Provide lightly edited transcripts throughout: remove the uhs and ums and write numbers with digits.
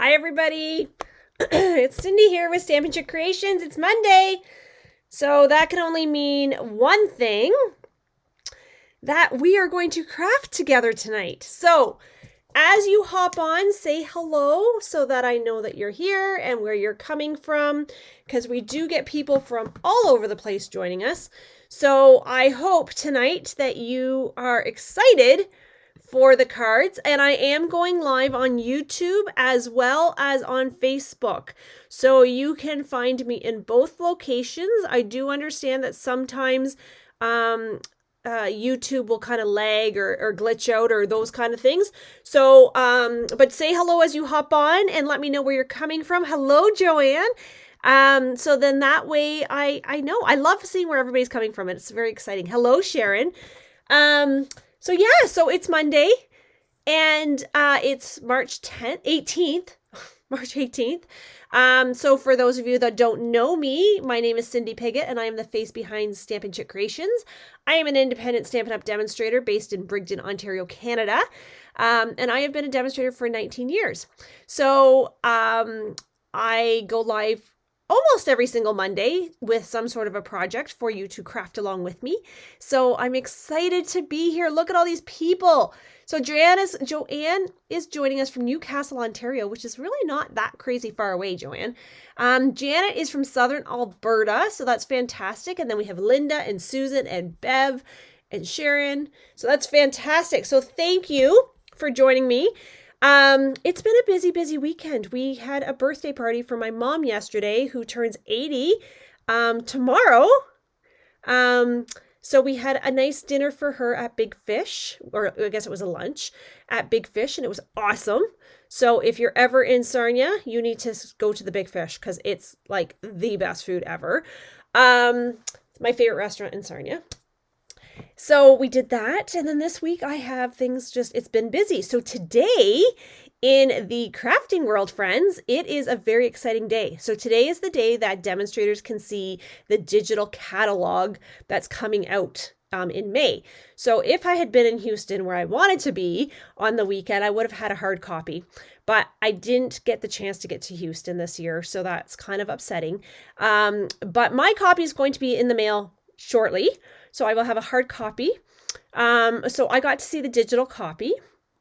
Hi, everybody. It's Cindy here with Stampin' Chick Creations. It's Monday. So that can only mean one thing, that we are going to craft together tonight. So as you hop on, say hello so that I know that you're here and where you're coming from, because we do get people from all over the place joining us. So I hope tonight that you are excited for the cards, and I am going live on YouTube as well as on Facebook. So you can find me in both locations. I do understand that sometimes YouTube will kind of lag or glitch out or those kind of things. So, but say hello as you hop on and let me know where you're coming from. Hello, Joanne. So then that way I know. I love seeing where everybody's coming from. It's very exciting. Hello, Sharon. So yeah, so it's Monday and it's March 18th. March 18th. So for those of you that don't know me, my name is Cindy Pigott and I am the face behind Stampin' Chick Creations. I am an independent Stampin' Up! Demonstrator based in Brigden, Ontario, Canada. And I have been a demonstrator for 19 years. So I go live almost every single Monday with some sort of a project for you to craft along with me. So I'm excited to be here. Look at all these people. So Joanne is joining us from Newcastle, Ontario, which is really not that crazy far away, Joanne. Janet is from Southern Alberta, so that's fantastic. And then we have Linda and Susan and Bev and Sharon. So that's fantastic. So thank you for joining me. It's been a busy weekend. We had a birthday party for my mom yesterday, who turns 80 tomorrow. So we had a nice dinner for her at Big Fish, or I guess it was a lunch at Big Fish, and it was awesome. So if you're ever in Sarnia, you need to go to the Big Fish because it's like the best food ever. It's my favorite restaurant in Sarnia. So we did that. And then this week I have things it's been busy. So today in the crafting world, friends, it is a very exciting day. So today is the day that demonstrators can see the digital catalog that's coming out in May. So if I had been in Houston where I wanted to be on the weekend, I would have had a hard copy, but I didn't get the chance to get to Houston this year. So that's kind of upsetting. But my copy is going to be in the mail shortly. So I will have a hard copy. So I got to see the digital copy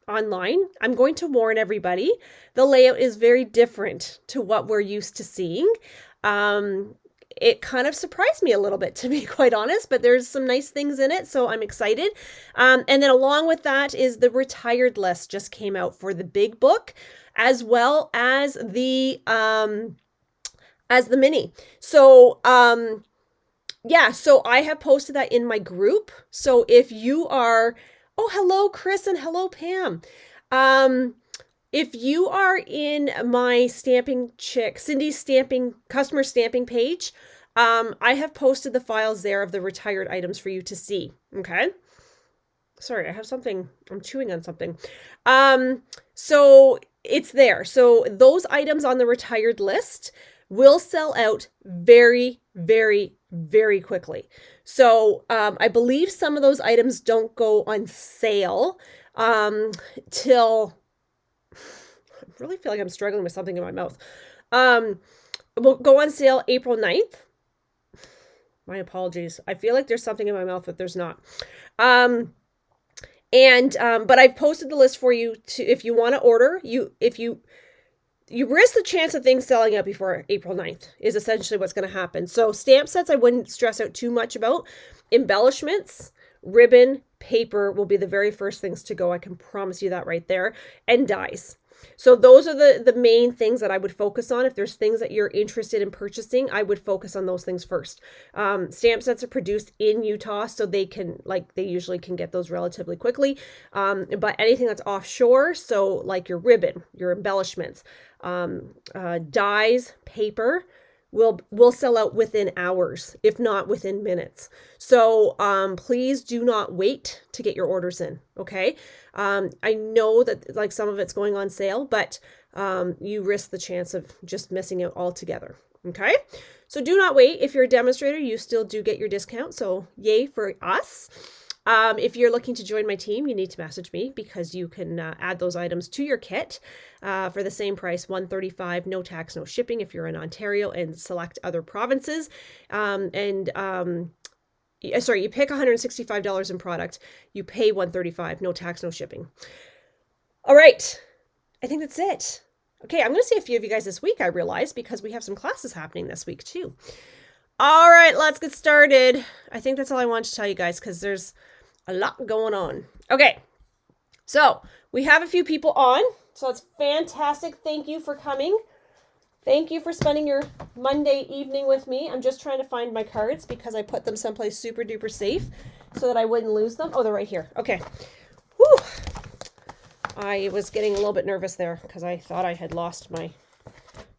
online. I'm going to warn everybody, the layout is very different to what we're used to seeing. It kind of surprised me a little bit, to be quite honest, but there's some nice things in it, so I'm excited. And then along with that is the retired list just came out for the big book, as well as the mini. So yeah, so I have posted that in my group. So if you are, oh, hello, Chris, and hello, Pam. If you are in my Stampin' Chick, Cindy's Stamping, customer stamping page, I have posted the files there of the retired items for you to see. Okay. Sorry, I have something, I'm chewing on something. So it's there. So those items on the retired list will sell out very quickly. So I believe some of those items don't go on sale till, I really feel like I'm struggling with something in my mouth. Will go on sale April 9th. My apologies. I feel like there's something in my mouth, but there's not. But I've posted the list for you to, if you want to order, you risk the chance of things selling out before April 9th is essentially what's going to happen. So stamp sets, I wouldn't stress out too much about. Embellishments, ribbon, paper will be the very first things to go. I can promise you that right there. And dies. So those are the main things that I would focus on. If there's things that you're interested in purchasing, I would focus on those things first. Stamp sets are produced in Utah, so they usually can get those relatively quickly. But anything that's offshore, so like your ribbon, your embellishments, dies, paper, will sell out within hours, if not within minutes. So please do not wait to get your orders in, okay? I know that like some of it's going on sale, but you risk the chance of just missing out altogether, okay? So do not wait. If you're a demonstrator, you still do get your discount, so yay for us. If you're looking to join my team, you need to message me because you can add those items to your kit for the same price, $135, no tax, no shipping if you're in Ontario and select other provinces. Sorry, you pick $165 in product, you pay $135, no tax, no shipping. All right, I think that's it. Okay, I'm going to see a few of you guys this week, I realize, because we have some classes happening this week too. All right, let's get started. I think that's all I wanted to tell you guys because there's a lot going on. Okay, so we have a few people on, so it's fantastic. Thank you for coming. Thank you for spending your Monday evening with me. I'm just trying to find my cards because I put them someplace super duper safe so that I wouldn't lose them. Oh, they're right here. Okay. Whew. I was getting a little bit nervous there because I thought I had lost my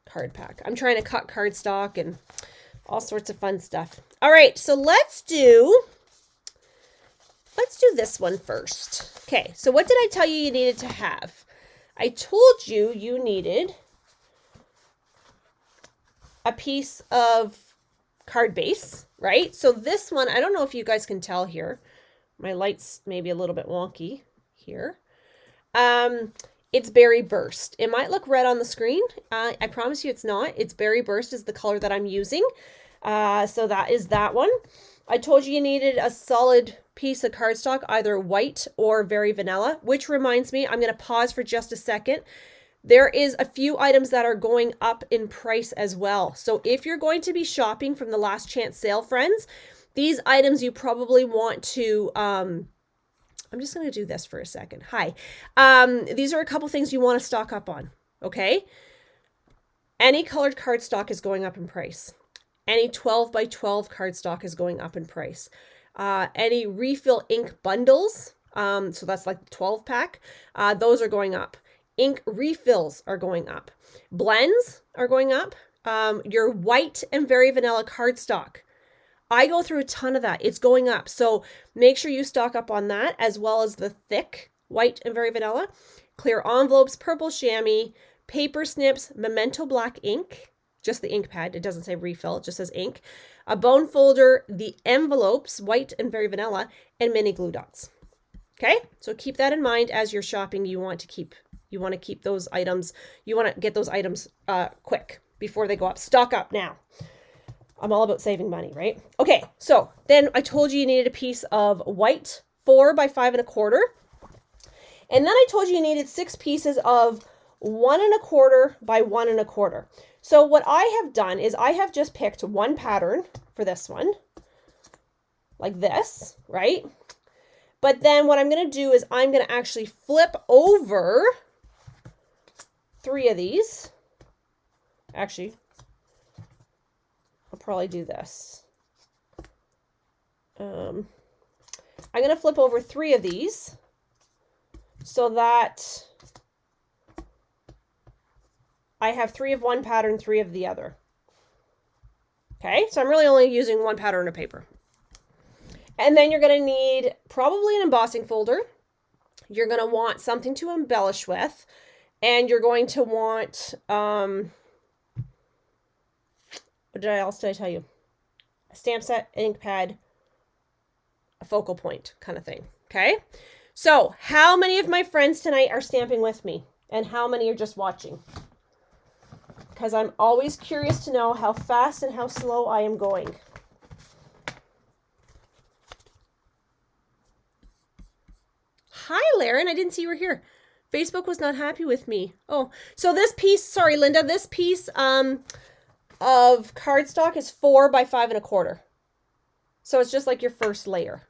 card pack. I'm trying to cut cardstock and all sorts of fun stuff. All right, so let's do this one first. Okay, so what did I tell you needed to have? I told you needed a piece of card base, right? So this one, I don't know if you guys can tell here. My light's maybe a little bit wonky here. It's Berry Burst. It might look red on the screen. I promise you it's not. It's Berry Burst is the color that I'm using. So that is that one. I told you needed a solid piece of cardstock, either white or very vanilla, which reminds me, I'm going to pause for just a second. There is a few items that are going up in price as well. So if you're going to be shopping from the Last Chance Sale, friends, these items you probably want to, I'm just going to do this for a second. Hi. These are a couple things you want to stock up on, okay? Any colored cardstock is going up in price. Any 12 by 12 cardstock is going up in price. Any refill ink bundles, so that's like the 12 pack, those are going up. Ink refills are going up. Blends are going up. Your white and very vanilla cardstock, I go through a ton of that. It's going up. So make sure you stock up on that, as well as the thick white and very vanilla. Clear envelopes, purple chamois, paper snips, Memento black ink, just the ink pad. It doesn't say refill, it just says ink. A bone folder, the envelopes, white and very vanilla, and mini glue dots. Okay, so keep that in mind as you're shopping. You want to keep those items. You want to get those items quick before they go up. Stock up now. I'm all about saving money, right? Okay, so then I told you needed a piece of white 4 by 5 1/4. And then I told you needed 6 pieces of 1 1/4 by 1 1/4. So what I have done is I have just picked one pattern for this one, like this, right? But then what I'm going to do is I'm going to actually flip over 3 of these. Actually, I'll probably do this. I'm going to flip over 3 of these so that I have 3 of one pattern, 3 of the other. Okay, so I'm really only using one pattern of paper. And then you're going to need probably an embossing folder. You're going to want something to embellish with. And you're going to want, what else did I tell you? A stamp set, ink pad, a focal point kind of thing. Okay, so how many of my friends tonight are stamping with me? And how many are just watching? Because I'm always curious to know how fast and how slow I am going. Hi, Laren. I didn't see you were here. Facebook was not happy with me. Oh, so this piece, sorry, Linda, this piece of cardstock is 4 by 5 1/4. So it's just like your first layer.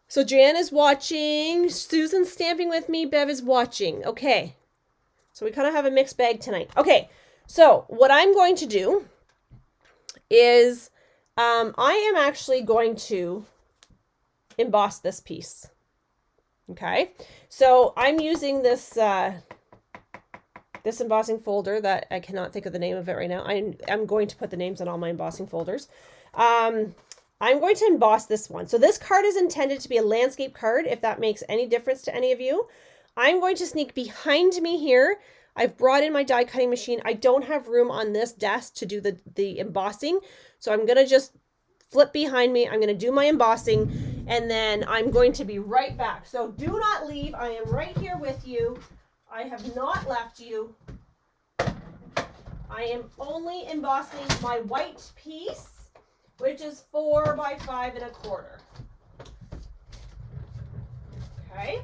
So Jan is watching. Susan's stamping with me. Bev is watching. Okay. So we kind of have a mixed bag tonight. Okay, so what I'm going to do is I am actually going to emboss this piece. Okay, so I'm using this this embossing folder that I cannot think of the name of it right now. I'm going to put the names on all my embossing folders. I'm going to emboss this one. So this card is intended to be a landscape card, if that makes any difference to any of you. I'm going to sneak behind me here. I've brought in my die cutting machine. I don't have room on this desk to do the embossing. So I'm going to just flip behind me. I'm going to do my embossing, and then I'm going to be right back. So do not leave. I am right here with you. I have not left you. I am only embossing my white piece, which is 4 by 5 1/4. Okay.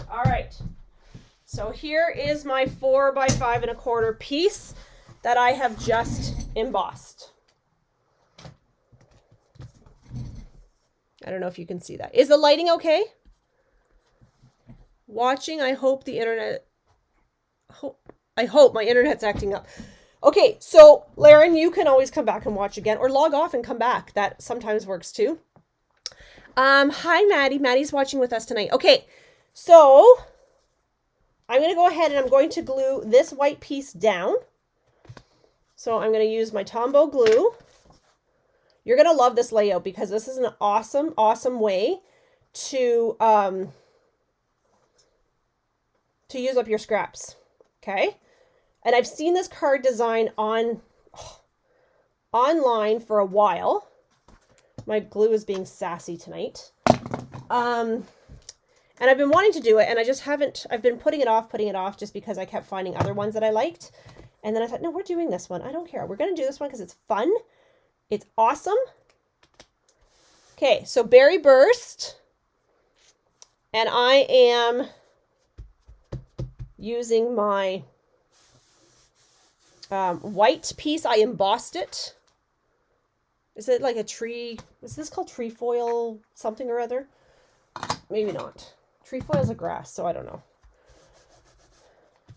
All right. So here is my 4 by 5 1/4 piece that I have just embossed. I don't know if you can see that. Is the lighting okay? Watching, I hope the internet, I hope my internet's acting up. Okay, so Laren, you can always come back and watch again, or log off and come back. That sometimes works too. Hi, Maddie. Maddie's watching with us tonight. Okay, so I'm going to go ahead and I'm going to glue this white piece down. So I'm going to use my Tombow glue. You're going to love this layout because this is an awesome, awesome way to use up your scraps. Okay. And I've seen this card design online for a while. My glue is being sassy tonight. And I've been wanting to do it, and I just haven't. I've been putting it off just because I kept finding other ones that I liked. And then I thought, no, we're doing this one. I don't care. We're going to do this one because it's fun. It's awesome. Okay, so Berry Burst. And I am using my white piece. I embossed it. Is it like a tree? Is this called trefoil something or other? Maybe not. Trefoil is a grass, so I don't know.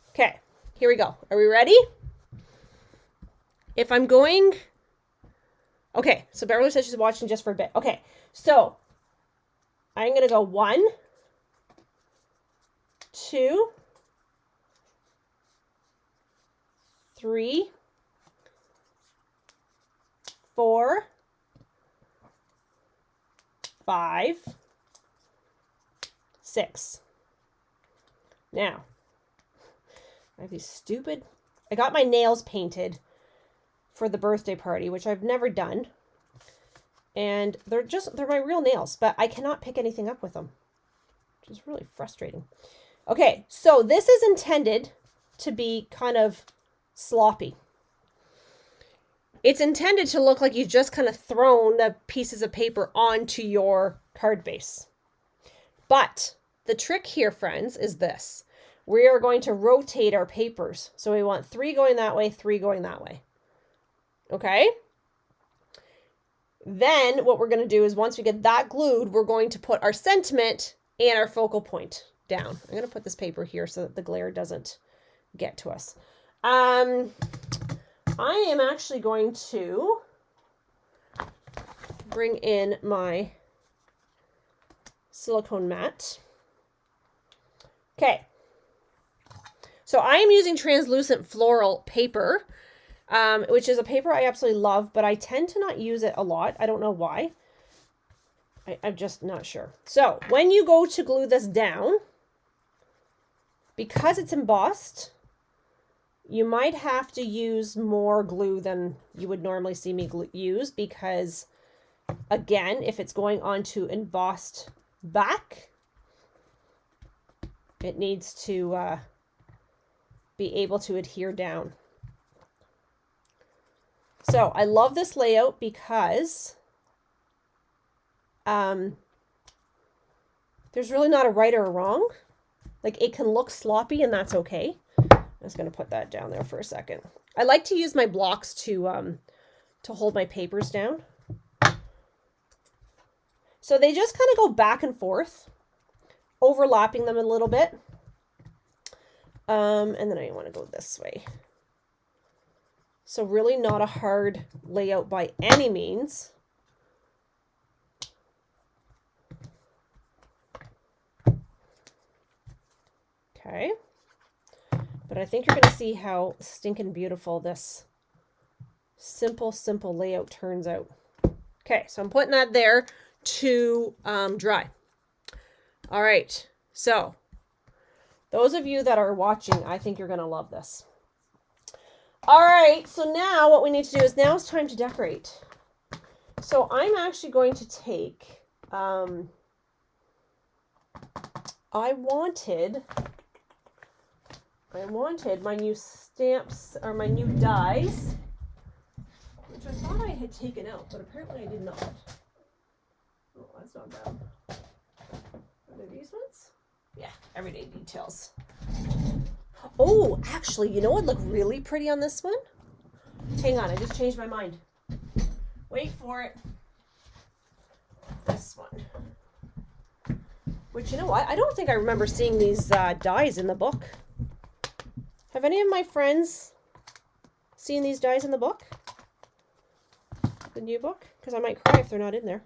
Okay, here we go. Are we ready? If I'm going... Okay, so Beverly says she's watching just for a bit. Okay, so I'm going to go 1, 2, 3, 4, 5, 6. Now, I have these stupid... I got my nails painted for the birthday party, which I've never done. And they're my real nails, but I cannot pick anything up with them, which is really frustrating. Okay, so this is intended to be kind of sloppy. It's intended to look like you just kind of thrown the pieces of paper onto your card base. But the trick here, friends, is this. We are going to rotate our papers. So we want 3 going that way, 3 going that way. Okay? Then what we're going to do is once we get that glued, we're going to put our sentiment and our focal point down. I'm going to put this paper here so that the glare doesn't get to us. I am actually going to bring in my silicone mat. Okay. So I am using translucent floral paper, which is a paper I absolutely love, but I tend to not use it a lot. I don't know why. I'm just not sure. So when you go to glue this down, because it's embossed, you might have to use more glue than you would normally see me use because, again, if it's going onto embossed back, it needs to be able to adhere down. So I love this layout because there's really not a right or a wrong. Like, it can look sloppy and that's okay. I'm just going to put that down there for a second. I like to use my blocks to hold my papers down. So they just kind of go back and forth, overlapping them a little bit. And then I want to go this way. So really not a hard layout by any means. Okay. But I think you're going to see how stinking beautiful this simple layout turns out. Okay, so I'm putting that there to dry. All right, so those of you that are watching, I think you're going to love this. All right, so now what we need to do is now it's time to decorate. So I'm actually going to take, I wanted my new stamps or my new dies, which I thought I had taken out, but apparently I did not. Oh, that's not bad. Are they these ones? Yeah, everyday details. Oh, actually, you know what would look really pretty on this one? Hang on, I just changed my mind. Wait for it. This one. Which, you know what? I don't think I remember seeing these dies in the book. Have any of my friends seen these dies in the book? The new book? Because I might cry if they're not in there.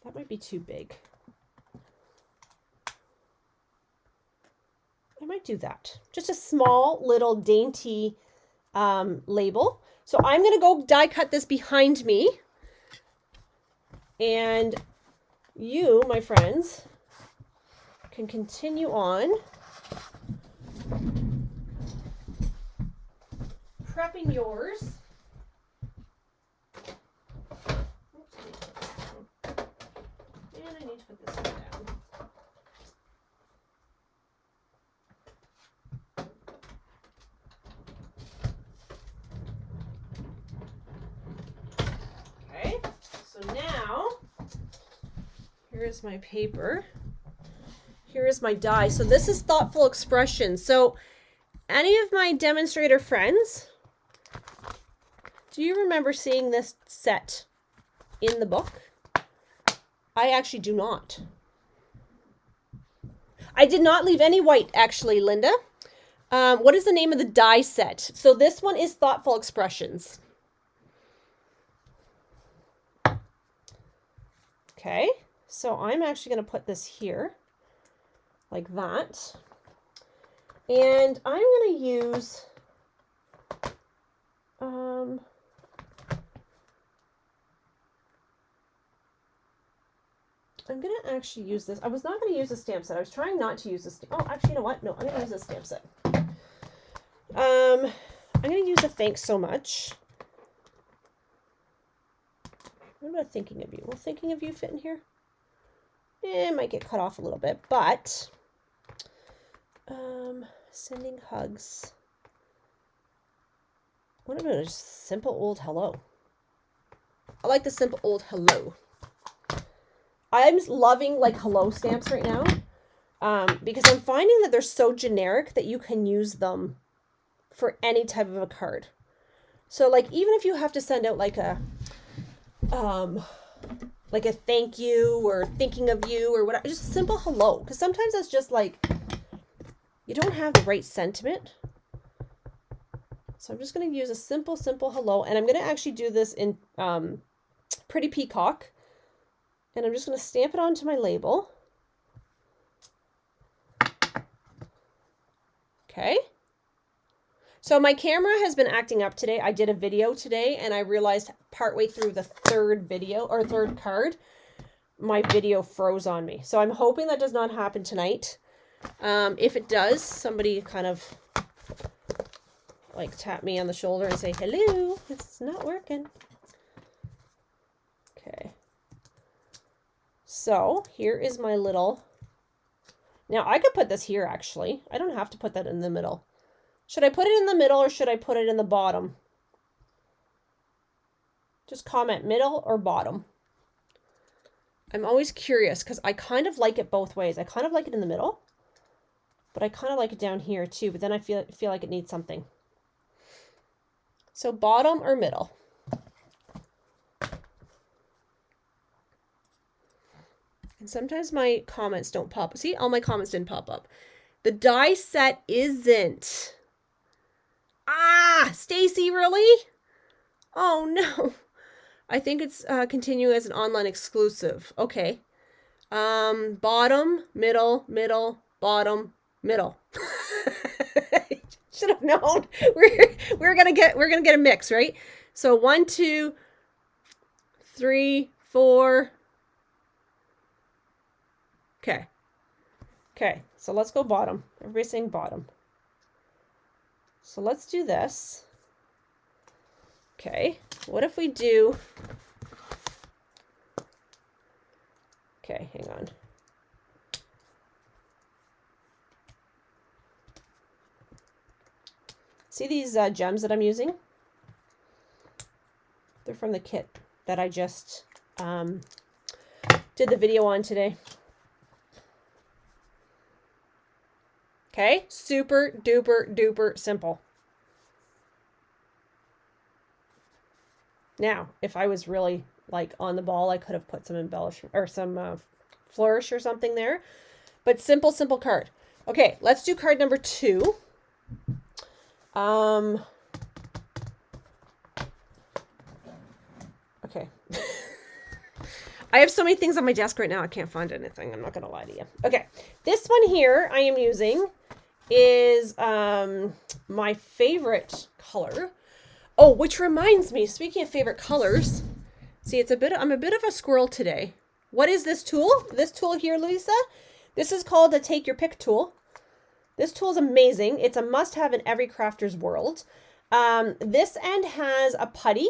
That might be too big. I might do that. Just a small little dainty label. So I'm going to go die cut this behind me. And you, my friends, can continue on prepping yours. And I need to put this one down. Okay, so now here's my paper. Here is my die. So this is Thoughtful Expression. So any of my demonstrator friends, do you remember seeing this set in the book? I actually do not. I did not leave any white, actually, Linda. What is the name of the die set? So this one is Thoughtful Expressions. Okay, so I'm actually going to put this here, like that. And I'm going to use, I'm going to actually use this. I was not going to use the stamp set. I was trying not to use this. Oh, actually, you know what? No, I'm going to use this stamp set. I'm going to use a Thanks So Much. What about Thinking of You? Will Thinking of You fit in here? It might get cut off a little bit, but sending hugs. What about a simple old hello? I like the simple old hello. I'm loving like hello stamps right now because I'm finding that they're so generic that you can use them for any type of a card. So like even if you have to send out like a thank you or thinking of you or whatever, just a simple hello, because sometimes it's just like you don't have the right sentiment. So I'm just going to use a simple hello, and I'm going to actually do this in Pretty Peacock. And I'm just going to stamp it onto my label. Okay. So my camera has been acting up today. I did a video today and I realized partway through the third card, my video froze on me. So I'm hoping that does not happen tonight. If it does, somebody kind of like tap me on the shoulder and say, hello, it's not working. Okay. So here is my little, now I could put this here actually. I don't have to put that in the middle. Should I put it in the middle or should I put it in the bottom? Just comment middle or bottom. I'm always curious because I kind of like it both ways. I kind of like it in the middle, but I kind of like it down here too, but then I feel like it needs something. So bottom or middle? And sometimes my comments don't pop. See, all my comments didn't pop up. The die set isn't. Ah, Stacy, really? Oh no. I think it's continuing as an online exclusive. Okay. Bottom, middle, middle, bottom, middle. Should have known. We're gonna get a mix, right? So 1, 2, 3, 4. Okay. Okay, so let's go bottom. Everybody's saying bottom. So let's do this. Okay, what if we do... Okay, hang on. See these gems that I'm using? They're from the kit that I just did the video on today. Okay, super duper duper simple. Now, if I was really like on the ball, I could have put some embellishment or some flourish or something there. But simple, simple card. Okay, let's do card number 2. Okay. I have so many things on my desk right now, I can't find anything. I'm not going to lie to you. Okay, this one here I am using is my favorite color. Oh, which reminds me, speaking of favorite colors, see, I'm a bit of a squirrel today. What is this tool? This tool here, Louisa? This is called the Take Your Pick tool. This tool is amazing. It's a must-have in every crafter's world. This end has a putty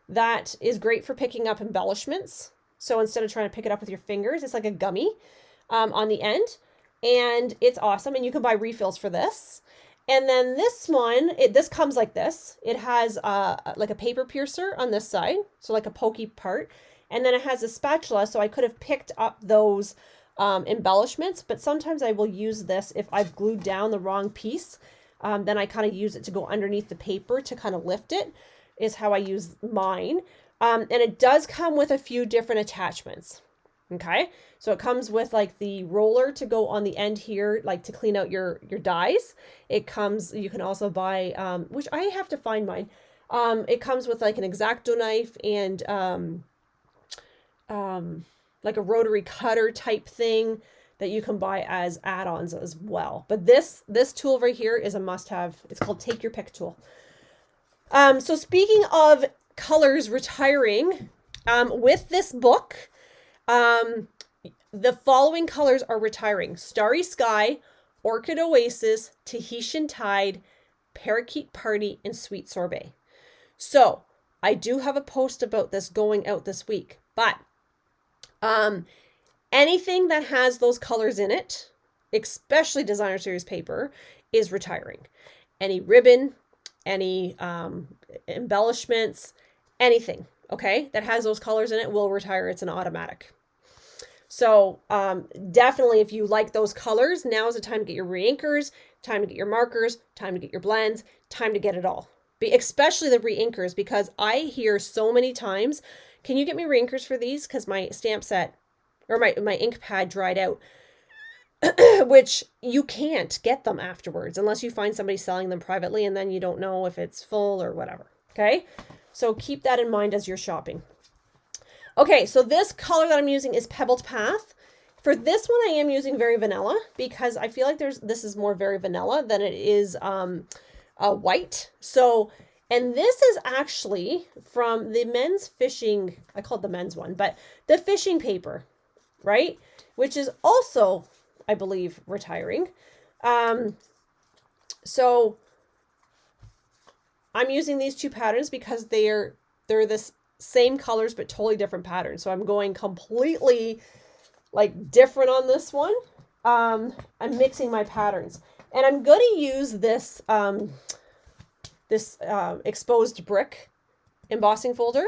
that is great for picking up embellishments. So instead of trying to pick it up with your fingers, it's like a gummy on the end. And it's awesome. And you can buy refills for this. And then this one, this comes like this. It has like a paper piercer on this side. So like a pokey part. And then it has a spatula. So I could have picked up those embellishments. But sometimes I will use this if I've glued down the wrong piece. Then I kind of use it to go underneath the paper to kind of lift it. Is how I use mine. And it does come with a few different attachments. Okay, so it comes with like the roller to go on the end here, like to clean out your dies. It comes, you can also buy, which I have to find mine. It comes with like an X-Acto knife and like a rotary cutter type thing that you can buy as add-ons as well. But this tool right here is a must-have. It's called Take Your Pick tool. So speaking of colors retiring, with this book, the following colors are retiring: Starry Sky, Orchid Oasis, Tahitian Tide, Parakeet Party, and Sweet Sorbet. So I do have a post about this going out this week, but anything that has those colors in it, especially designer series paper, is retiring. Any ribbon, any embellishments, anything, okay, that has those colors in it will retire. It's an automatic. So definitely, if you like those colors, now is the time to get your reinkers, time to get your markers, time to get your blends, time to get it all. Especially the reinkers, because I hear so many times, can you get me reinkers for these? Because my stamp set or my ink pad dried out. Which you can't get them afterwards unless you find somebody selling them privately, and then you don't know if it's full or whatever. Okay, so keep that in mind as you're shopping. Okay, so this color that I'm using is Pebbled Path. For this one, I am using Very Vanilla because I feel like this is more Very Vanilla than it is white. So, and this is actually from the men's fishing, I called the men's one, but the fishing paper, right? Which is also, I believe, retiring. So I'm using these two patterns because they're this same colors but totally different patterns. So I'm going completely like different on this one. I'm mixing my patterns, and I'm going to use this exposed brick embossing folder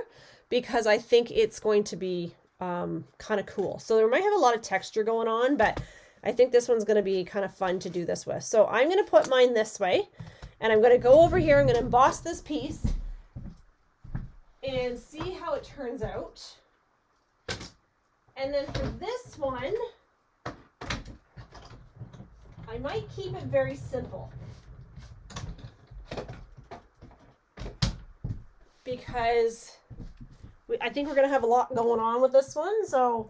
because I think it's going to be kind of cool. So there might have a lot of texture going on, but I think this one's going to be kind of fun to do this with. So I'm going to put mine this way, and I'm going to go over here. I'm going to emboss this piece and see how it turns out. And then for this one, I might keep it very simple because I think we're going to have a lot going on with this one. So,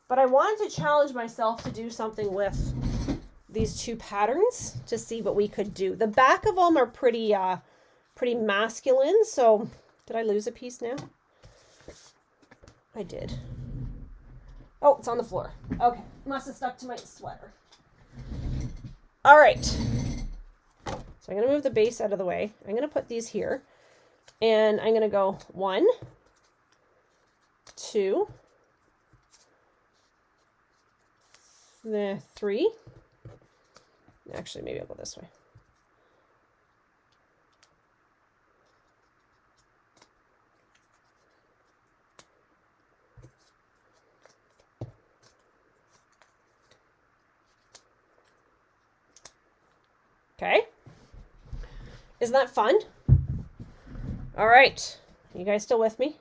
but I wanted to challenge myself to do something with these two patterns to see what we could do. The back of them are pretty masculine. So did I lose a piece now? I did. Oh, it's on the floor. Okay, must have stuck to my sweater. All right. So I'm going to move the base out of the way. I'm going to put these here. And I'm going to go 1, 2, 3. Actually, maybe I'll go this way. Okay. Isn't that fun? All right. You guys still with me?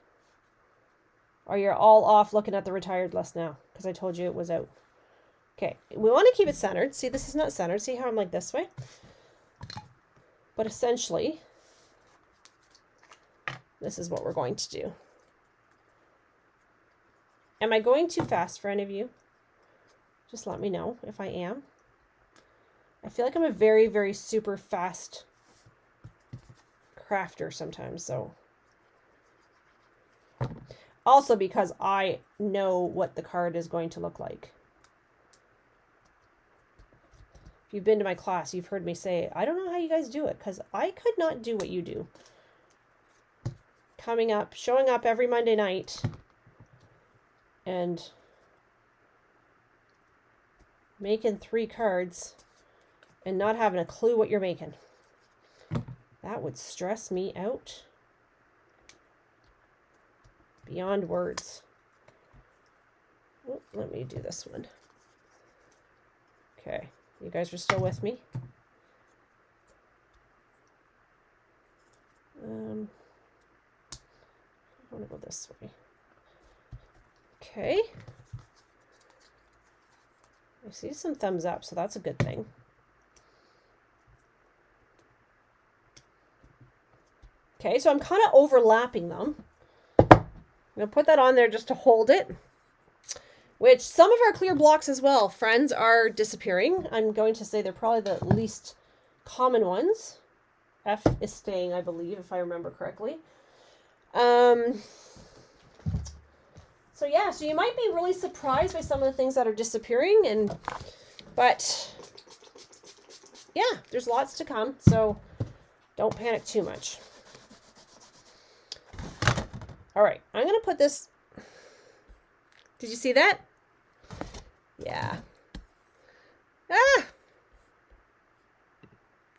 Or you're all off looking at the retired list now because I told you it was out. Okay. We want to keep it centered. See, this is not centered. See how I'm like this way? But essentially, this is what we're going to do. Am I going too fast for any of you? Just let me know if I am. I feel like I'm a very, very super fast crafter sometimes, so. Also because I know what the card is going to look like. If you've been to my class, you've heard me say, I don't know how you guys do it, because I could not do what you do. Coming up, showing up every Monday night, and making 3 cards and not having a clue what you're making. That would stress me out beyond words. Oh, let me do this one. Okay, you guys are still with me? I want to go this way. Okay. I see some thumbs up, so that's a good thing. Okay, so I'm kind of overlapping them. I'm going to put that on there just to hold it. Which some of our clear blocks as well, friends, are disappearing. I'm going to say they're probably the least common ones. F is staying, I believe, if I remember correctly. So yeah, so you might be really surprised by some of the things that are disappearing, but yeah, there's lots to come, so don't panic too much. All right, I'm going to put this. Did you see that? Yeah. Ah!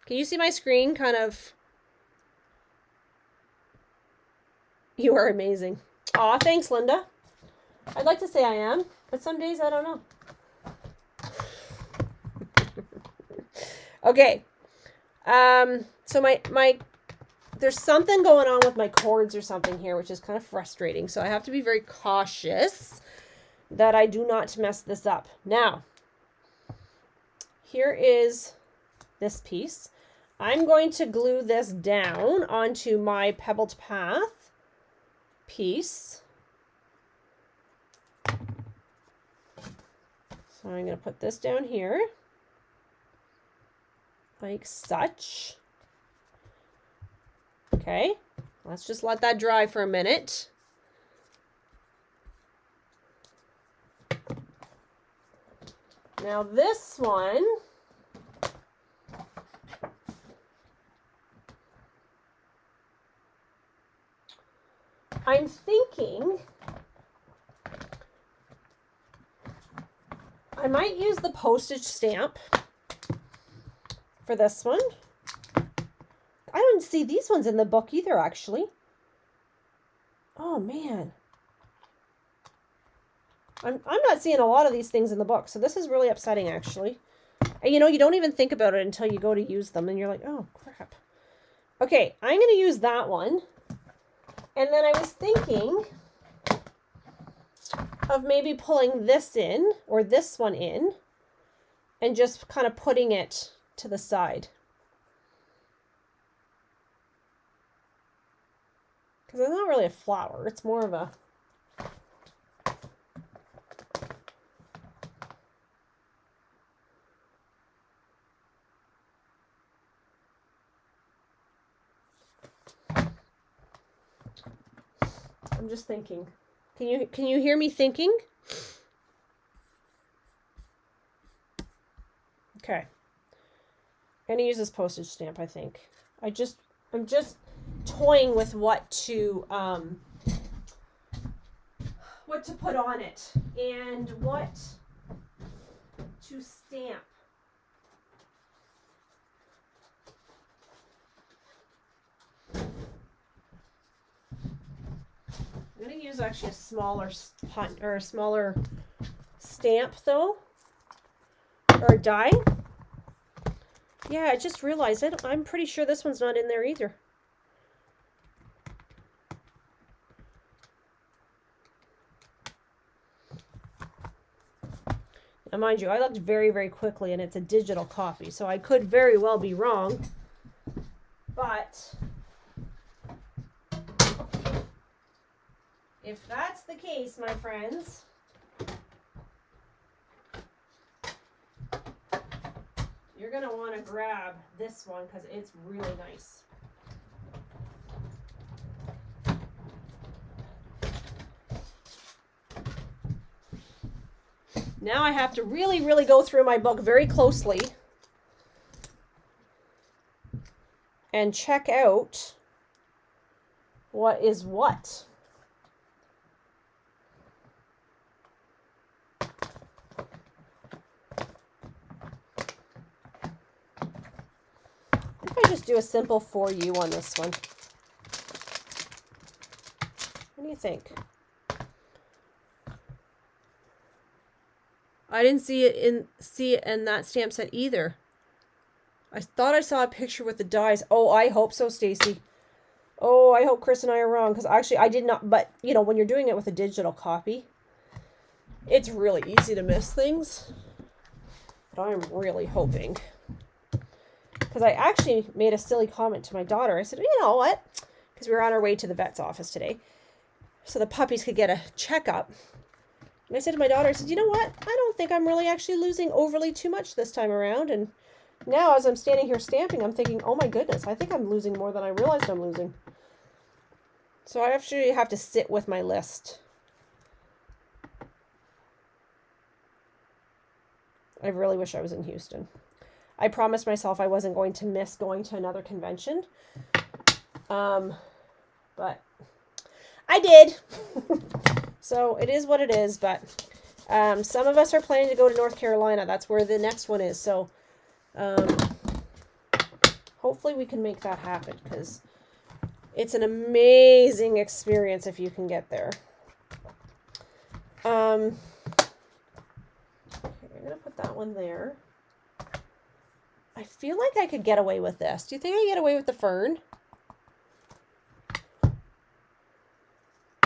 Can you see my screen kind of? You are amazing. Aw, thanks, Linda. I'd like to say I am, but some days I don't know. Okay. So there's something going on with my cords or something here, which is kind of frustrating. So I have to be very cautious that I do not mess this up. Now, here is this piece. I'm going to glue this down onto my pebbled path piece. So I'm going to put this down here, like such. Okay, let's just let that dry for a minute. Now this one, I'm thinking I might use the postage stamp for this one. I don't see these ones in the book either, actually. Oh, man. I'm not seeing a lot of these things in the book, so this is really upsetting, actually. And, you know, you don't even think about it until you go to use them, and you're like, oh, crap. Okay, I'm going to use that one. And then I was thinking of maybe pulling this in, or this one in, and just kind of putting it to the side. Because it's not really a flower, it's more of a... I'm just thinking. Can you hear me thinking? Okay. I'm going to use this postage stamp, I think. I'm just toying with what to put on it and what to stamp. I'm going to use actually a smaller stamp though, or die. Yeah, I just realized I'm pretty sure this one's not in there either. Now, mind you, I looked very, very quickly, and it's a digital copy, so I could very well be wrong. But if that's the case, my friends, you're going to want to grab this one because it's really nice. Now I have to really, really go through my book very closely and check out what is what. I think I just do a simple for you on this one. What do you think? I didn't see it in that stamp set either. I thought I saw a picture with the dies. Oh, I hope so, Stacy. Oh, I hope Chris and I are wrong, because actually I did not. But you know, when you're doing it with a digital copy, it's really easy to miss things. But I'm really hoping, because I actually made a silly comment to my daughter. I said, you know what? Because we were on our way to the vet's office today, so the puppies could get a checkup. And I said to my daughter, I said, you know what? I don't think I'm really actually losing overly too much this time around. And now as I'm standing here stamping, I'm thinking, oh my goodness, I think I'm losing more than I realized I'm losing. So I actually have to sit with my list. I really wish I was in Houston. I promised myself I wasn't going to miss going to another convention. But I did. So it is what it is, but some of us are planning to go to North Carolina. That's where the next one is. So hopefully we can make that happen, because it's an amazing experience if you can get there. Okay, I'm going to put that one there. I feel like I could get away with this. Do you think I get away with the fern?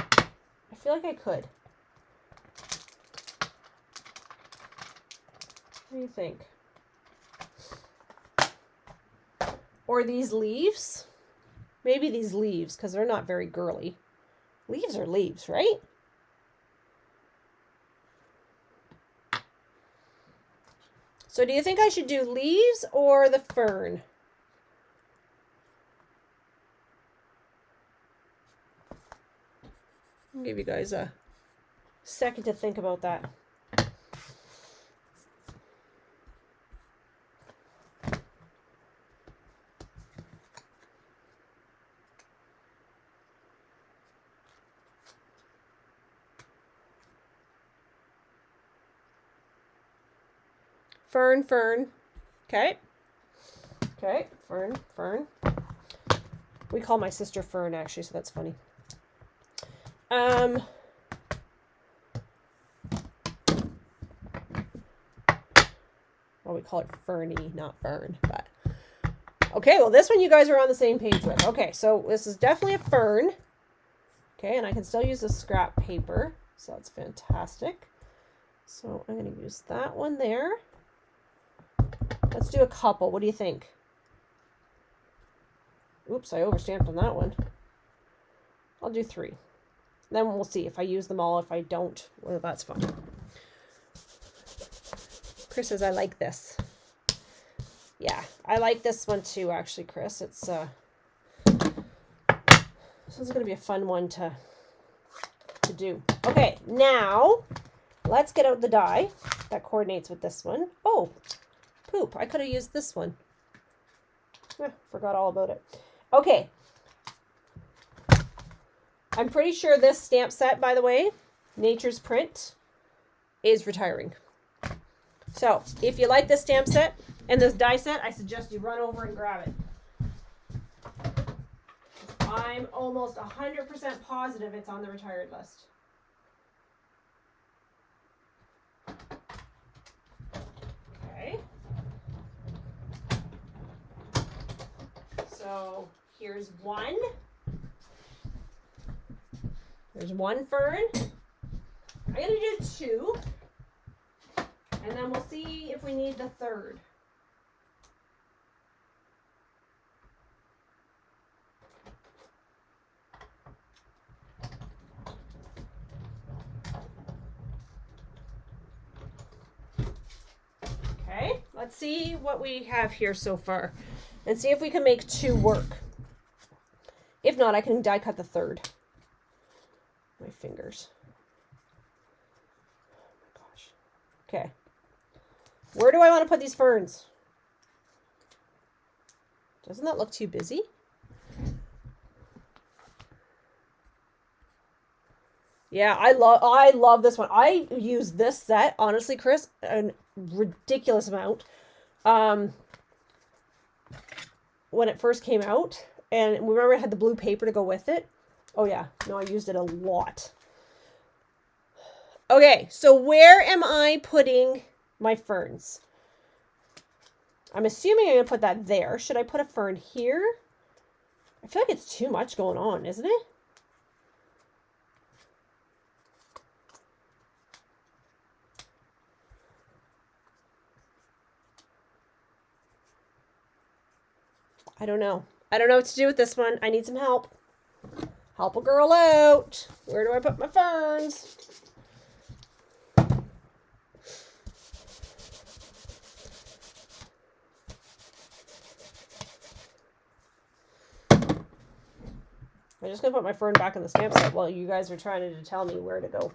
I feel like I could. What do you think? Or these leaves? Maybe these leaves, because they're not very girly. Leaves are leaves, right? So do you think I should do leaves or the fern? I'll give you guys a second to think about that. Fern, fern. Okay. Okay, fern, fern. We call my sister Fern, actually, so that's funny. Well, we call it Fernie, not Fern, but okay, well, this one you guys are on the same page with. Okay, so this is definitely a fern. Okay, and I can still use the scrap paper, so that's fantastic. So I'm going to use that one there. Let's do a couple. What do you think? Oops, I overstamped on that one. I'll do 3. Then we'll see if I use them all. If I don't, well, that's fine. Chris says, I like this. Yeah, I like this one too, actually, Chris. It's this is going to be a fun one to do. Okay, now let's get out the die that coordinates with this one. Oh, Poop. I could have used this one. Forgot all about it. Okay. I'm pretty sure this stamp set, by the way, Nature's Print, is retiring. So, if you like this stamp set and this die set, I suggest you run over and grab it. I'm almost 100% positive it's on the retired list. Okay. So here's one. There's one fern. I'm going to do two. And then we'll see if we need the third. Okay, let's see what we have here so far and see if we can make two work. If not, I can die cut the third. My fingers. Oh my gosh. Okay. Where do I want to put these ferns? Doesn't that look too busy? Yeah, I love this one. I use this set, honestly, Chris, a ridiculous amount. When it first came out, and remember it had the blue paper to go with it. Oh yeah, no, I used it a lot. Okay, so where am I putting my ferns? I'm assuming I'm going to put that there. Should I put a fern here? I feel like it's too much going on, isn't it? I don't know. I don't know what to do with this one. I need some help. Help a girl out. Where do I put my ferns? I'm just going to put my fern back in the stamp set while you guys are trying to tell me where to go.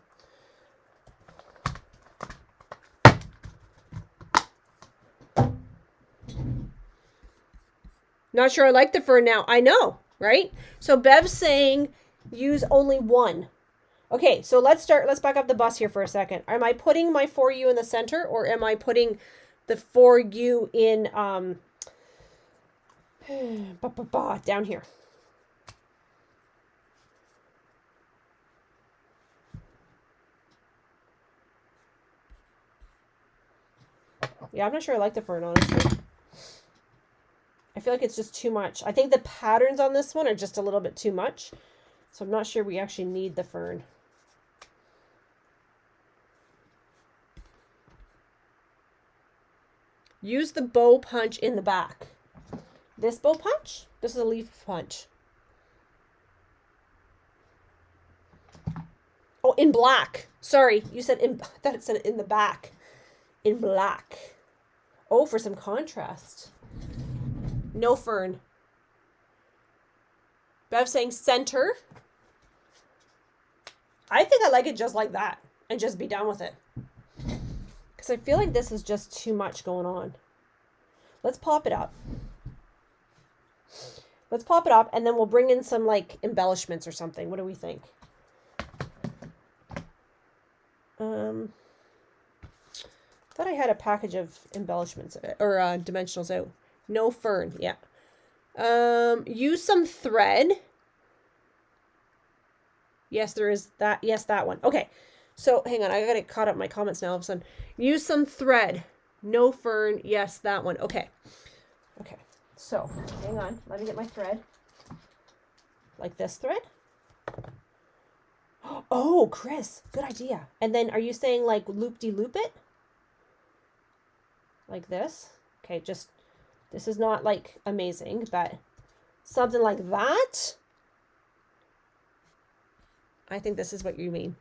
Not sure I like the fern now. I know, right? So Bev's saying use only one. Okay, so let's back up the bus here for a second. Am I putting my For You in the center, or am I putting the For You in down here? Yeah, I'm not sure I like the fern, honestly. I feel like it's just too much. I think the patterns on this one are just a little bit too much. So I'm not sure we actually need the fern. Use the bow punch in the back. This bow punch? This is a leaf punch. Oh, in black. Sorry, you said in, I thought it said in the back. In black. Oh, for some contrast. No fern. Bev saying center. I think I like it just like that and just be done with it. Because I feel like this is just too much going on. Let's pop it up. Let's pop it up and then we'll bring in some like embellishments or something. What do we think? Thought I had a package of embellishments or dimensionals out. No fern, yeah. Use some thread. Yes, there is that. Yes, that one. Okay, so hang on. I gotta caught up my comments now all of a sudden. Use some thread. No fern. Yes, that one. Okay. Okay, so hang on. Let me get my thread. Like this thread. Oh, Chris, good idea. And then are you saying like loop-de-loop it? Like this? Okay, just... This is not like amazing, but something like that. I think this is what you mean.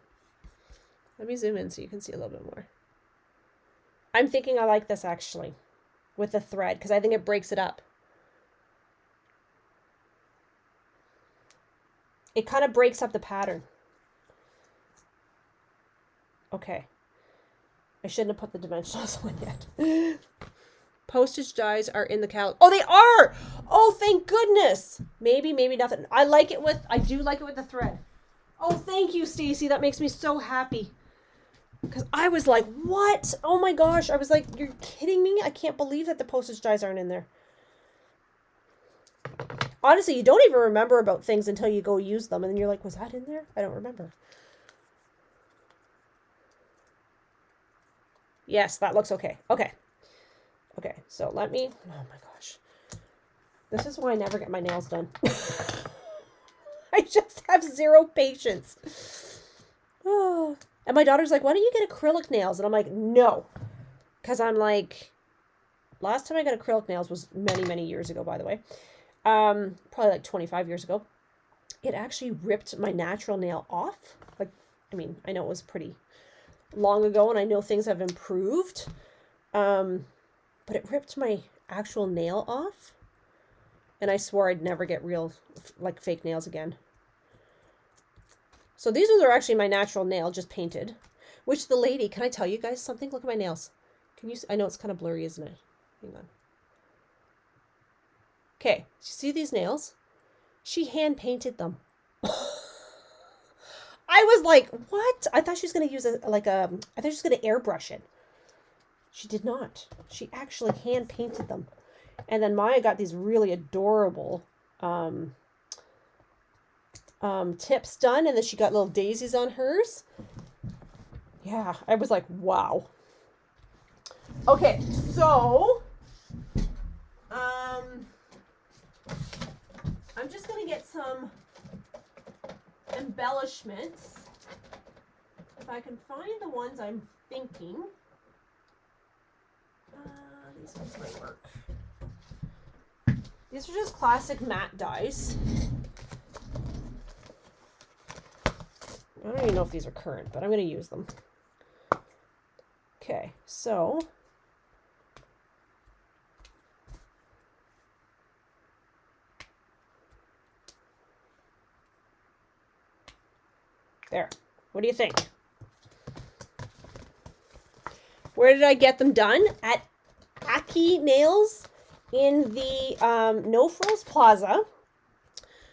Let me zoom in so you can see a little bit more. I'm thinking I like this actually with the thread because I think it breaks it up. It kind of breaks up the pattern. Okay. I shouldn't have put the dimensionals on yet. postage dies are in the catalog. Oh, they are! Oh, thank goodness. Maybe nothing. I do like it with the thread. Oh, thank you, Stacy. That makes me so happy. Because I was like, what? Oh my gosh. I was like, you're kidding me? I can't believe that the postage dies aren't in there. Honestly, you don't even remember about things until you go use them. And then you're like, was that in there? I don't remember. Yes, that looks okay. Okay. Okay, so let me... Oh my gosh. This is why I never get my nails done. I just have zero patience. Oh. And my daughter's like, why don't you get acrylic nails? And I'm like, no. Because I'm like... Last time I got acrylic nails was many, many years ago, by the way. Probably like 25 years ago. It actually ripped my natural nail off. Like, I mean, I know it was pretty long ago and I know things have improved. But it ripped my actual nail off. And I swore I'd never get real, like, fake nails again. So these ones are actually my natural nail, just painted. Which the lady, can I tell you guys something? Look at my nails. Can you, I know it's kind of blurry, isn't it? Hang on. Okay, you see these nails? She hand painted them. I was like, what? I thought she was going to use I thought she was going to airbrush it. She did not. She actually hand painted them. And then Maya got these really adorable tips done. And then she got little daisies on hers. Yeah, I was like, wow. Okay, so I'm just going to get some embellishments. If I can find the ones I'm thinking. These ones might work. These are just classic matte dies. I don't even know if these are current, but I'm going to use them. Okay, so there. What do you think? Where did I get them done? At Aki Nails in the No Frills Plaza.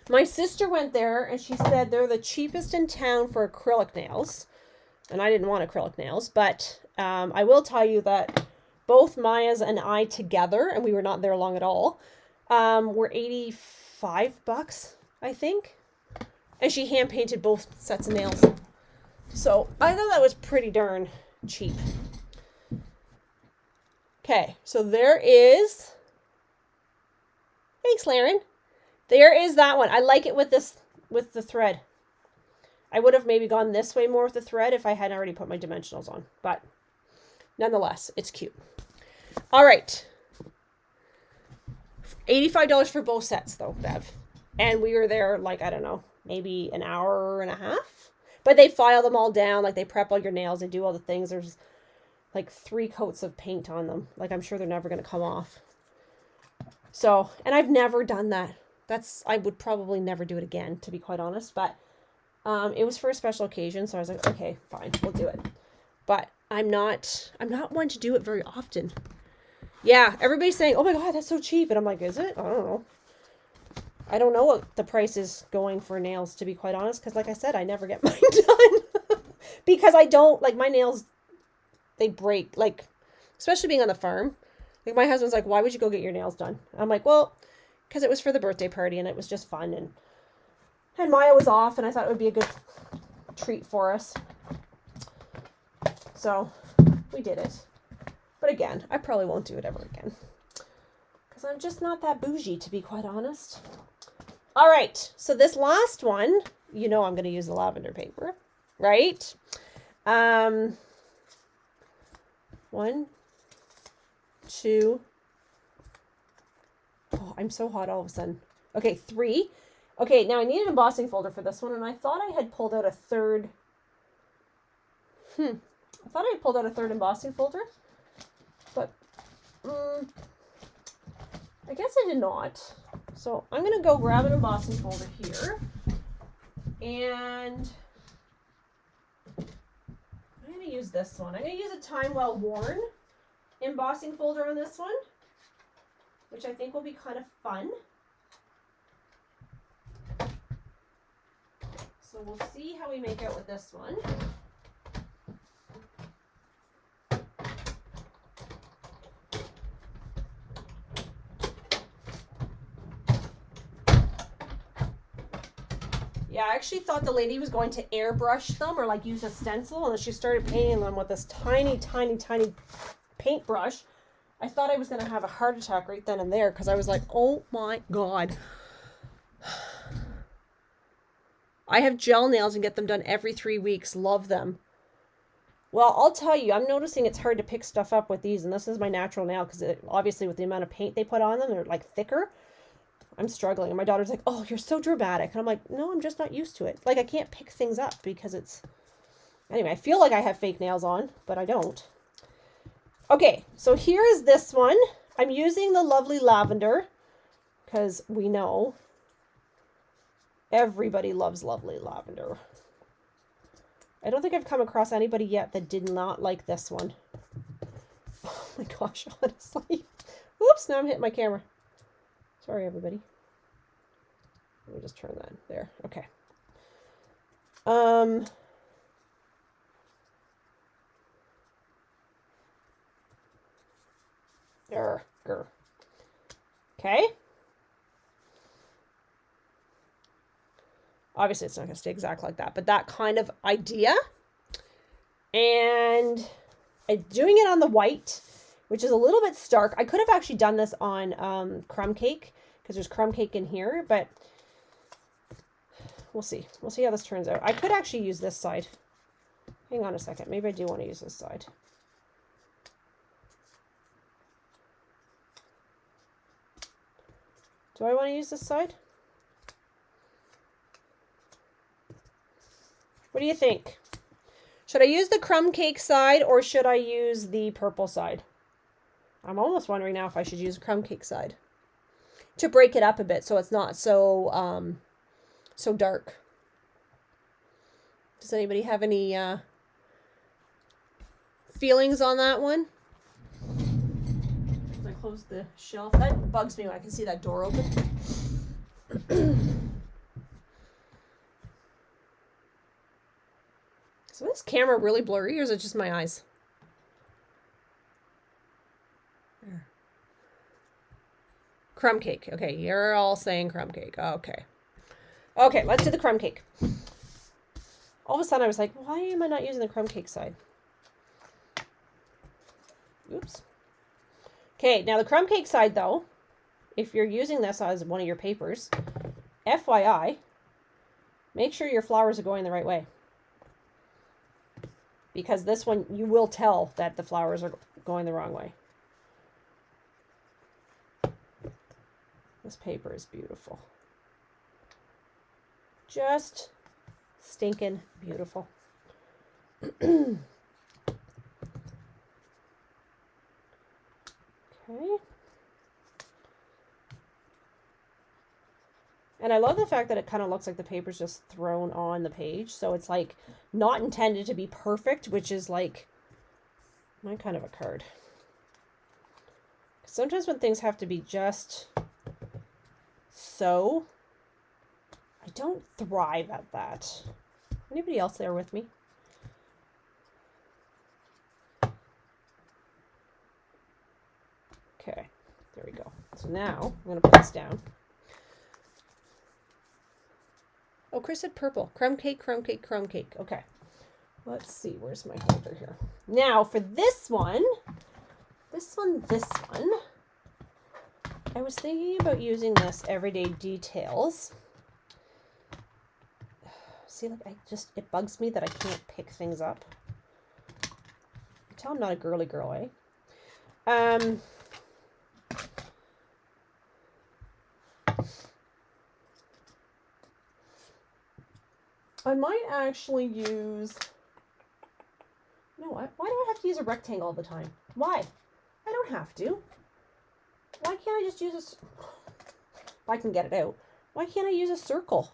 My sister went there and she said they're the cheapest in town for acrylic nails. And I didn't want acrylic nails, but I will tell you that both Maya's and I together, and we were not there long at all, were $85, I think. And she hand painted both sets of nails. So I thought that was pretty darn cheap. Okay, so there is... Thanks, Laren. There is that one. I like it with this, with the thread. I would have maybe gone this way more with the thread if I hadn't already put my dimensionals on. But nonetheless, it's cute. All right. $85 for both sets, though, Bev. And we were there, like, I don't know, maybe an hour and a half. But they file them all down. Like, they prep all your nails. They do all the things. There's, like, 3 coats of paint on them. Like, I'm sure they're never going to come off. So, and I've never done that. I would probably never do it again, to be quite honest. But it was for a special occasion, so I was like, okay, fine, we'll do it. But I'm not one to do it very often. Yeah, everybody's saying, oh my God, that's so cheap. And I'm like, is it? I don't know. I don't know what the price is going for nails, to be quite honest. Because like I said, I never get mine done. Because I don't, like, my nails, they break. Like, especially being on the farm. Like, my husband's like, why would you go get your nails done? I'm like, well, because it was for the birthday party and it was just fun. And Maya was off and I thought it would be a good treat for us. So we did it. But again, I probably won't do it ever again. Because I'm just not that bougie, to be quite honest. All right. So this last one, you know I'm going to use the lavender paper, right? 1, 2. Oh, I'm so hot all of a sudden. Okay, 3. Okay, now I need an embossing folder for this one, and I thought I had pulled out a third. I thought I had pulled out a third embossing folder, but I guess I did not. So I'm gonna go grab an embossing folder here, and I'm gonna use this one. I'm gonna use a Time Well Worn embossing folder on this one. which I think will be kind of fun. So we'll see how we make out with this one. Yeah, I actually thought the lady was going to airbrush them or like use a stencil, and then she started painting them with this tiny, tiny, tiny paintbrush. I thought I was going to have a heart attack right then and there because I was like, oh my God. I have gel nails and get them done every 3 weeks. Love them. Well, I'll tell you, I'm noticing it's hard to pick stuff up with these, and this is my natural nail because obviously with the amount of paint they put on them, they're like thicker. I'm struggling. And my daughter's like, oh, you're so dramatic. And I'm like, no, I'm just not used to it. Like, I can't pick things up because it's... Anyway, I feel like I have fake nails on, but I don't. Okay, so here is this one. I'm using the Lovely Lavender because we know everybody loves Lovely Lavender. I don't think I've come across anybody yet that did not like this one. Oh my gosh, honestly. Oops, now I'm hitting my camera. Sorry, everybody. Let me just turn that there. Okay. Okay. Obviously, it's not going to stay exact like that, but that kind of idea. And I'm doing it on the white, which is a little bit stark. I could have actually done this on crumb cake because there's crumb cake in here, but we'll see. We'll see how this turns out. I could actually use this side. Hang on a second. Maybe I do want to use this side. Do I want to use this side? What do you think? Should I use the crumb cake side or should I use the purple side? I'm almost wondering now if I should use the crumb cake side to break it up a bit so it's not so so dark. Does anybody have any feelings on that one? I close the shelf. That bugs me when I can see that door open. So is this camera really blurry or is it just my eyes? There. Crumb cake. Okay, you're all saying crumb cake. Okay. Okay, let's do the crumb cake. All of a sudden I was like, why am I not using the crumb cake side? Oops. Okay, now the crumb cake side though, if you're using this as one of your papers, FYI, make sure your flowers are going the right way. Because this one, you will tell that the flowers are going the wrong way. This paper is beautiful. Just stinking beautiful. Okay. And I love the fact that it kind of looks like the paper's just thrown on the page. So it's like not intended to be perfect, which is like my kind of a card. Sometimes when things have to be just so, I don't thrive at that. Anybody else there with me? Okay, there we go. So now I'm going to put this down. Oh, Chris said purple. Crumb cake, crumb cake, crumb cake. Okay. Let's see. Where's my holder here? Now, for this one, I was thinking about using this Everyday Details. See, like, it bugs me that I can't pick things up. You tell I'm not a girly girl, eh? I might actually use, you know what? Why do I have to use a rectangle all the time? Why? I don't have to. Why can't I just use if I can get it out, why can't I use a circle?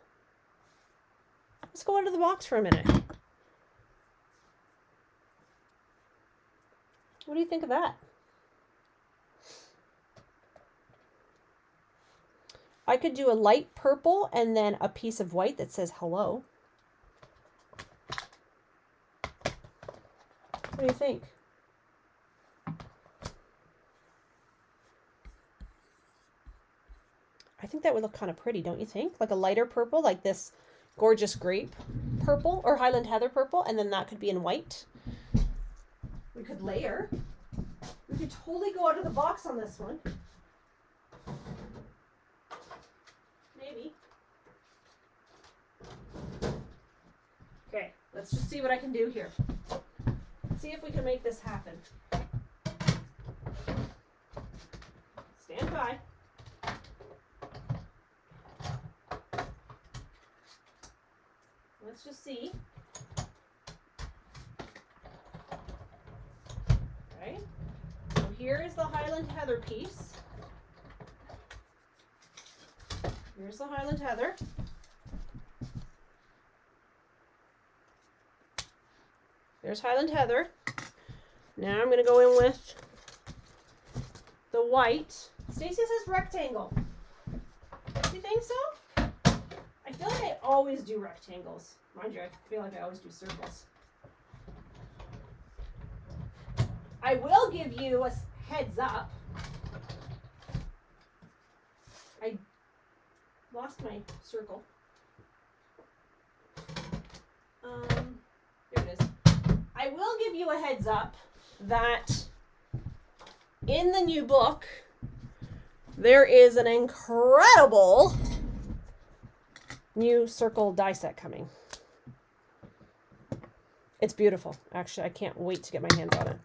Let's go out of the box for a minute. What do you think of that? I could do a light purple and then a piece of white that says hello. What do you think? I think that would look kind of pretty, don't you think? Like a lighter purple, like this gorgeous grape purple or Highland Heather purple, and then that could be in white. We could layer. We could totally go out of the box on this one. Maybe. Okay, let's just see what I can do here. See if we can make this happen. Stand by. Let's just see. Okay. So here is the Highland Heather piece. Here's the Highland Heather. There's Highland Heather. Now I'm going to go in with the white. Stacy says rectangle. Do you think so? I feel like I always do rectangles. Mind you, I feel like I always do circles. I will give you a heads up. I lost my circle. There it is. I will give you a heads up that in the new book, there is an incredible new circle die set coming. It's beautiful. Actually, I can't wait to get my hands on it.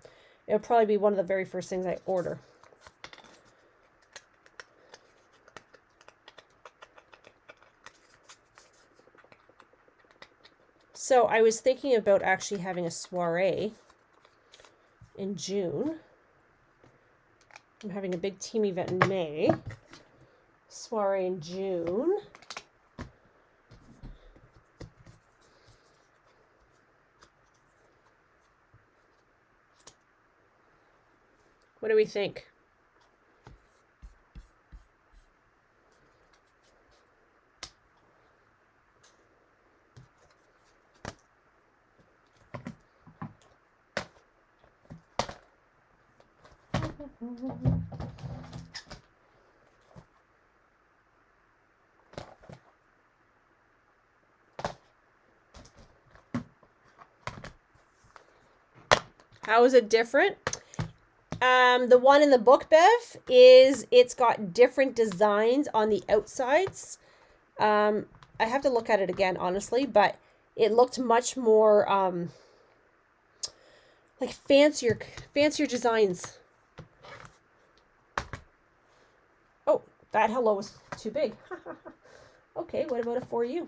It'll probably be one of the very first things I order. So I was thinking about actually having a soiree in June. I'm having a big team event in May. Soiree in June. What do we think? How is it different? The one in the book, Bev, is it's got different designs on the outsides. I have to look at it again, honestly, but it looked much more like fancier designs. Oh, that hello was too big. Okay, what about it for you?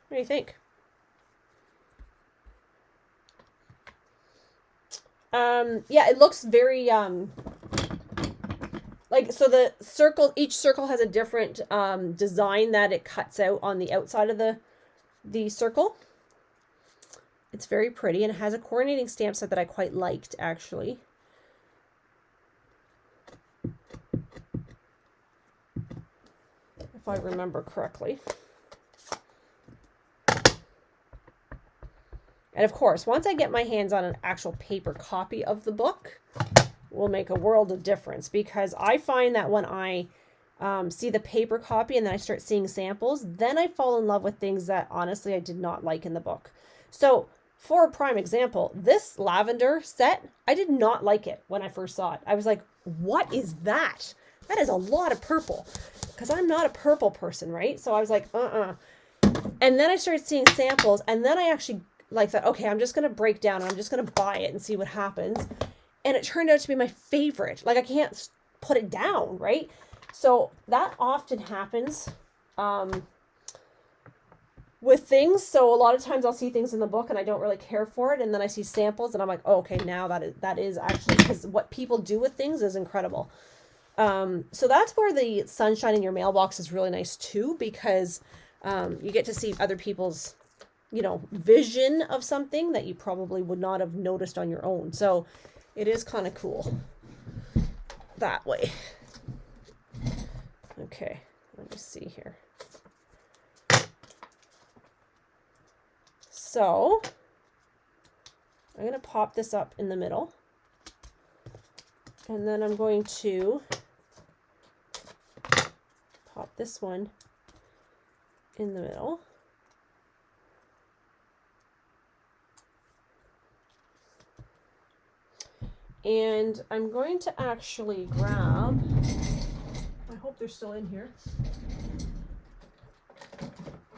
What do you think? Yeah, it looks very, like, so the circle, each circle has a different, design that it cuts out on the outside of the circle. It's very pretty, and it has a coordinating stamp set that I quite liked, actually. If I remember correctly. And of course, once I get my hands on an actual paper copy of the book, will make a world of difference, because I find that when I see the paper copy and then I start seeing samples, then I fall in love with things that honestly I did not like in the book. So for a prime example, this lavender set, I did not like it when I first saw it. I was like, what is that? That is a lot of purple, because I'm not a purple person, right? So I was like, And then I started seeing samples, and then I actually like thought, okay, I'm just going to break down and I'm just going to buy it and see what happens. And it turned out to be my favorite. Like, I can't put it down, right? So that often happens with things. So a lot of times I'll see things in the book and I don't really care for it. And then I see samples and I'm like, oh, okay, now that is actually, because what people do with things is incredible. So that's where the sunshine in your mailbox is really nice too, because you get to see other people's, vision of something that you probably would not have noticed on your own. So it is kind of cool. that way. Okay, let me see here. So I'm going to pop this up in the middle, and then I'm going to pop this one in the middle. And I'm going to actually grab, I hope they're still in here.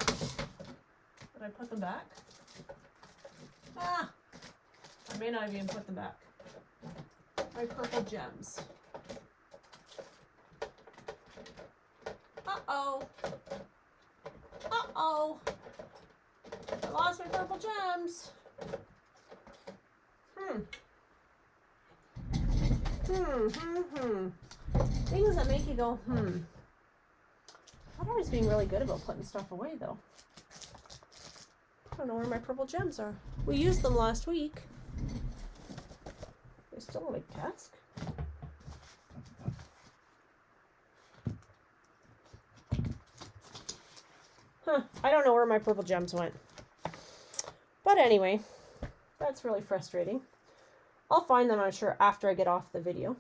Did I put them back? Ah, I may not even put them back. My purple gems. Uh-oh. Uh-oh. I lost my purple gems. Things that make you go, Potter's being really good about putting stuff away, though. I don't know where my purple gems are. We used them last week. They're still on my desk. I don't know where my purple gems went. But anyway, that's really frustrating. I'll find them, I'm sure, after I get off the video.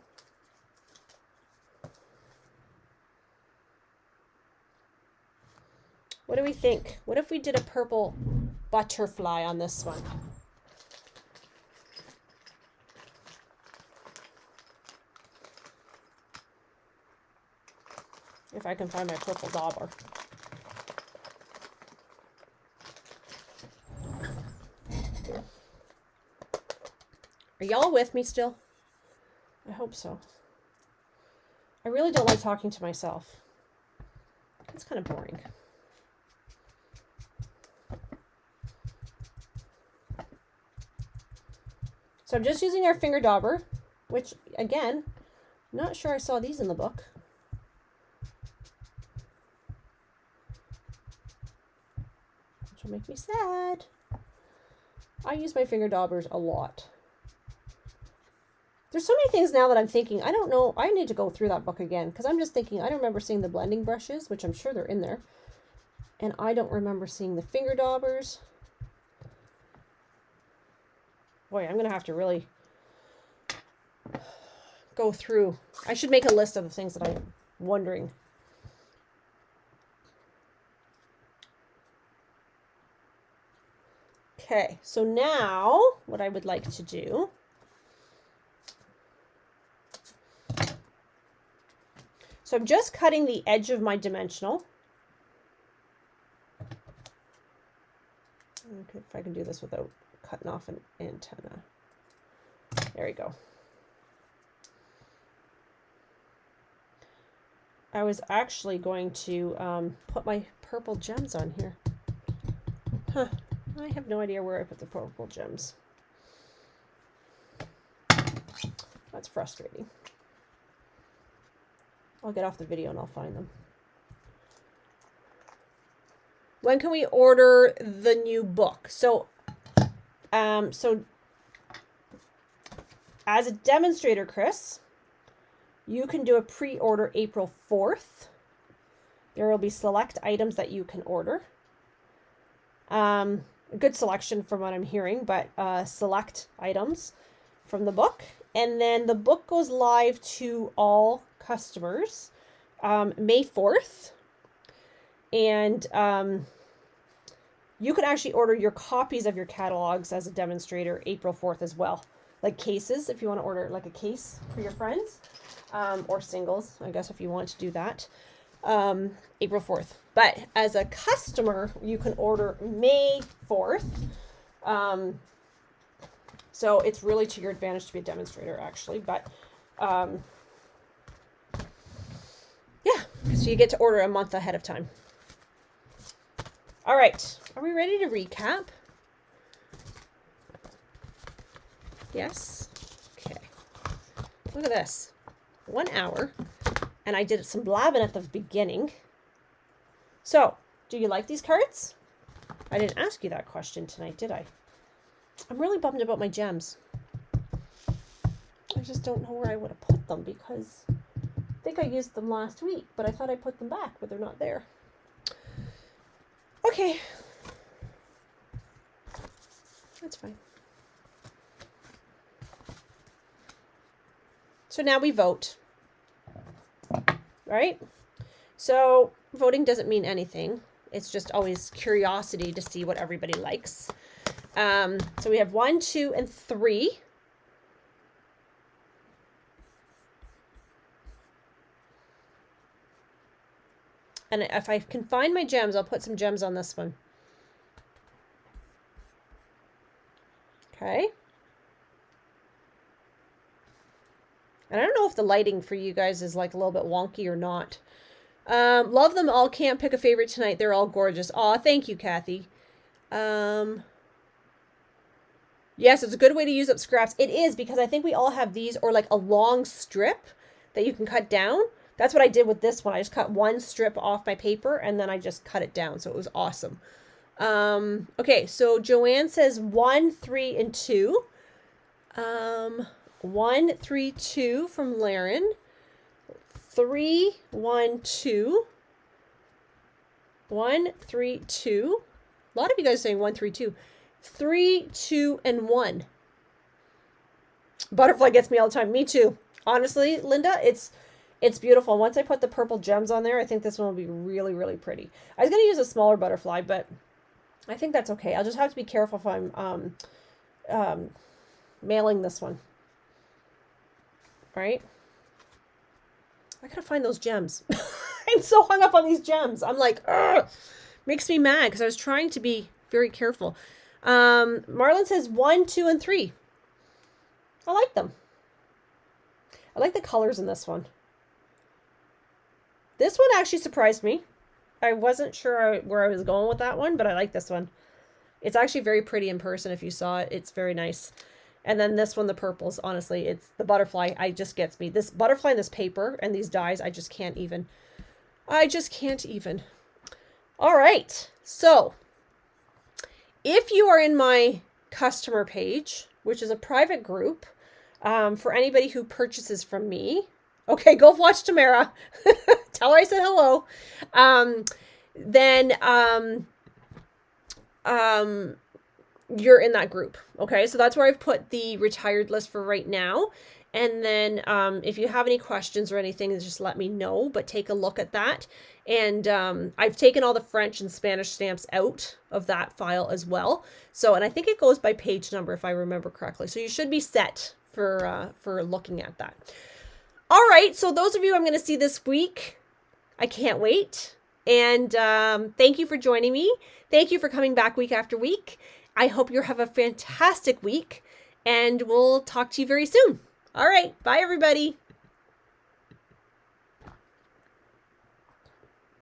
What do we think? What if we did a purple butterfly on this one? If I can find my purple dauber. Are y'all with me still? I hope so. I really don't like talking to myself. It's kind of boring. So I'm just using our finger dauber, which, again, I'm not sure I saw these in the book. Which will make me sad. I use my finger daubers a lot. There's so many things now that I'm thinking, I don't know, I need to go through that book again, because I'm just thinking, I don't remember seeing the blending brushes, which I'm sure they're in there. And I don't remember seeing the finger daubers. Boy, I'm going to have to really go through. I should make a list of the things that I'm wondering. Okay, so now what I would like to do, so I'm just cutting the edge of my dimensional. Okay, if I can do this without cutting off an antenna. There we go. I was actually going to put my purple gems on here. Huh. I have no idea where I put the purple gems. That's frustrating. I'll get off the video and I'll find them. When can we order the new book? So as a demonstrator, Chris, you can do a pre-order April 4th. There will be select items that you can order. A good selection from what I'm hearing, but select items from the book. And then the book goes live to all customers May 4th. And you can actually order your copies of your catalogs as a demonstrator April 4th as well. Like cases, if you want to order like a case for your friends, or singles, I guess, if you want to do that, April 4th. But as a customer, you can order May 4th. So it's really to your advantage to be a demonstrator, actually. But yeah, so you get to order a month ahead of time. All right, are we ready to recap? Yes? Okay. Look at this. 1 hour. And I did some blabbing at the beginning. So, do you like these cards? I didn't ask you that question tonight, did I? I'm really bummed about my gems. I just don't know where I would have put them because I think I used them last week, but I thought I put them back, but they're not there. Okay. That's fine. So now we vote. Right? So voting doesn't mean anything. It's just always curiosity to see what everybody likes. So we have 1, 2, and 3. And if I can find my gems, I'll put some gems on this one. Okay. And I don't know if the lighting for you guys is like a little bit wonky or not. Love them all. Can't pick a favorite tonight. They're all gorgeous. Aw, thank you, Kathy. Yes, it's a good way to use up scraps. It is, because I think we all have these, or like a long strip that you can cut down. That's what I did with this one. I just cut one strip off my paper and then I just cut it down. So it was awesome. Okay, so Joanne says 1, 3, and 2. 1, 3, 2 from Laren. 3, 1, 2. 1, 3, 2. A lot of you guys saying 1, 3, 2. 3, 2, and 1. Butterfly gets me all the time. Me too. Honestly, Linda, it's beautiful. Once I put the purple gems on there, I think this one will be really, really pretty. I was going to use a smaller butterfly, but I think that's okay. I'll just have to be careful if I'm mailing this one. Right? I gotta find those gems. I'm so hung up on these gems. I'm like, ugh, makes me mad because I was trying to be very careful. Marlon says 1, 2, and 3. I like them. I like the colors in this one. This one actually surprised me. I wasn't sure where I was going with that one, but I like this one. It's actually very pretty in person. If you saw it, it's very nice. And then this one, the purples, honestly, it's the butterfly. I just gets me. This butterfly and this paper and these dies, I just can't even. I just can't even. All right. So if you are in my customer page, which is a private group for anybody who purchases from me. Okay, go watch Tamara. Tell her I said hello. Then you're in that group. Okay, so that's where I've put the retired list for right now. And then if you have any questions or anything, just let me know, but take a look at that. And I've taken all the French and Spanish stamps out of that file as well. So, and I think it goes by page number if I remember correctly. So you should be set for looking at that. All right, so those of you I'm going to see this week, I can't wait. And thank you for joining me. Thank you for coming back week after week. I hope you have a fantastic week, and we'll talk to you very soon. All right, bye everybody.